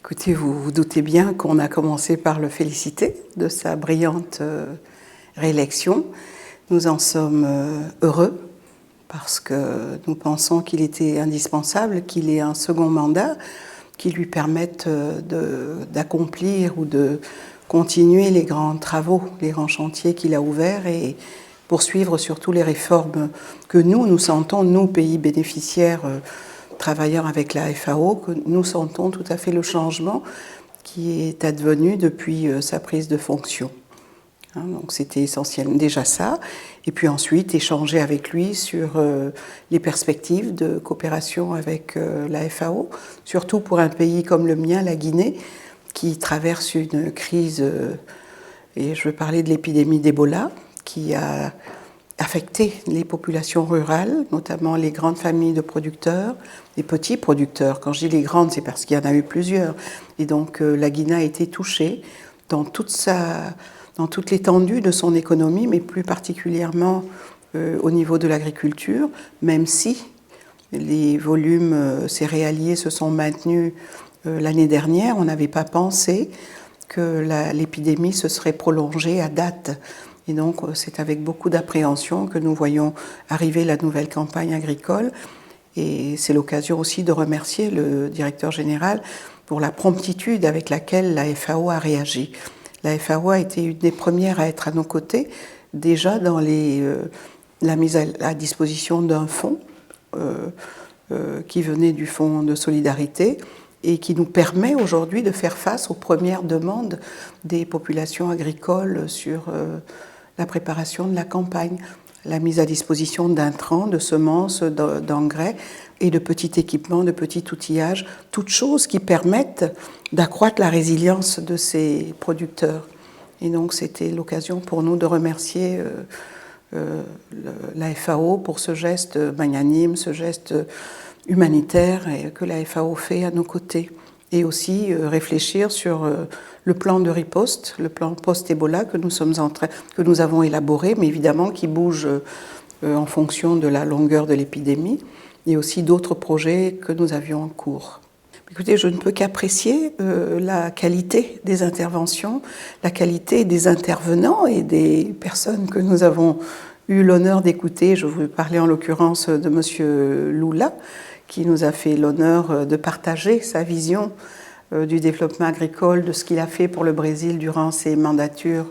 Écoutez, vous vous doutez bien qu'on a commencé par le féliciter de sa brillante réélection. Nous en sommes heureux parce que nous pensons qu'il était indispensable qu'il ait un second mandat qui lui permette d'accomplir ou de continuer les grands travaux, les grands chantiers qu'il a ouverts et poursuivre surtout les réformes que nous sentons, nous, pays bénéficiaires, travailleurs avec la FAO, que nous sentons tout à fait le changement qui est advenu depuis sa prise de fonction. Donc c'était essentiellement déjà ça. Et puis ensuite, échanger avec lui sur les perspectives de coopération avec la FAO, surtout pour un pays comme le mien, la Guinée, qui traverse une crise, et je veux parler de l'épidémie d'Ebola, qui a affecté les populations rurales, notamment les grandes familles de producteurs, les petits producteurs. Quand je dis les grandes, c'est parce qu'il y en a eu plusieurs. Et donc la Guinée a été touchée dans toute l'étendue de son économie, mais plus particulièrement au niveau de l'agriculture, même si les volumes céréaliers se sont maintenus l'année dernière, on n'avait pas pensé que l'épidémie se serait prolongée à date. Et donc, c'est avec beaucoup d'appréhension que nous voyons arriver la nouvelle campagne agricole. Et c'est l'occasion aussi de remercier le directeur général pour la promptitude avec laquelle la FAO a réagi. La FAO a été une des premières à être à nos côtés, déjà dans la mise à disposition d'un fonds qui venait du Fonds de solidarité et qui nous permet aujourd'hui de faire face aux premières demandes des populations agricoles sur la préparation de la campagne, la mise à disposition d'intrants, de semences, d'engrais et de petits équipements, de petits outillages, toutes choses qui permettent d'accroître la résilience de ces producteurs. Et donc c'était l'occasion pour nous de remercier la FAO pour ce geste magnanime, ce geste humanitaire que la FAO fait à nos côtés. Et aussi réfléchir sur le plan de riposte, le plan post-Ebola que nous avons élaboré, mais évidemment qui bouge en fonction de la longueur de l'épidémie, et aussi d'autres projets que nous avions en cours. Écoutez, je ne peux qu'apprécier la qualité des interventions, la qualité des intervenants et des personnes que nous avons eu l'honneur d'écouter. Je vous parlais en l'occurrence de M. Lula, qui nous a fait l'honneur de partager sa vision du développement agricole, de ce qu'il a fait pour le Brésil durant ses mandatures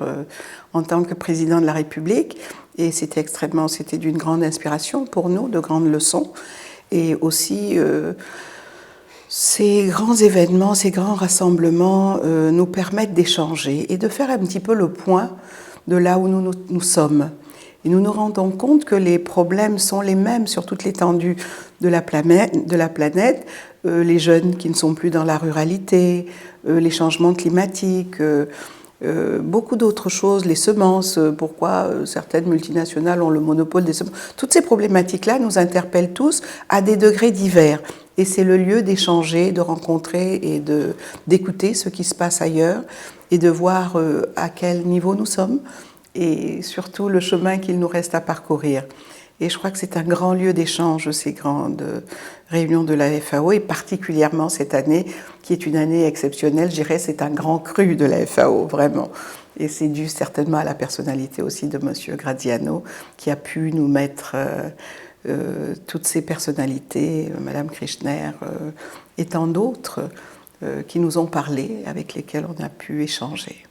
en tant que président de la République. Et c'était d'une grande inspiration pour nous, de grandes leçons. Et aussi, ces grands événements, ces grands rassemblements nous permettent d'échanger et de faire un petit peu le point de là où nous sommes. Et nous nous rendons compte que les problèmes sont les mêmes sur toute l'étendue de la planète, les jeunes qui ne sont plus dans la ruralité, les changements climatiques, beaucoup d'autres choses, les semences, pourquoi certaines multinationales ont le monopole des semences. Toutes ces problématiques-là nous interpellent tous à des degrés divers. Et c'est le lieu d'échanger, de rencontrer et d'écouter ce qui se passe ailleurs et de voir à quel niveau nous sommes et surtout le chemin qu'il nous reste à parcourir. Et je crois que c'est un grand lieu d'échange, ces grandes réunions de la FAO, et particulièrement cette année, qui est une année exceptionnelle. Je dirais c'est un grand cru de la FAO, vraiment. Et c'est dû certainement à la personnalité aussi de M. Graziano, qui a pu nous mettre toutes ces personnalités, Mme Krishner et tant d'autres, qui nous ont parlé, avec lesquels on a pu échanger.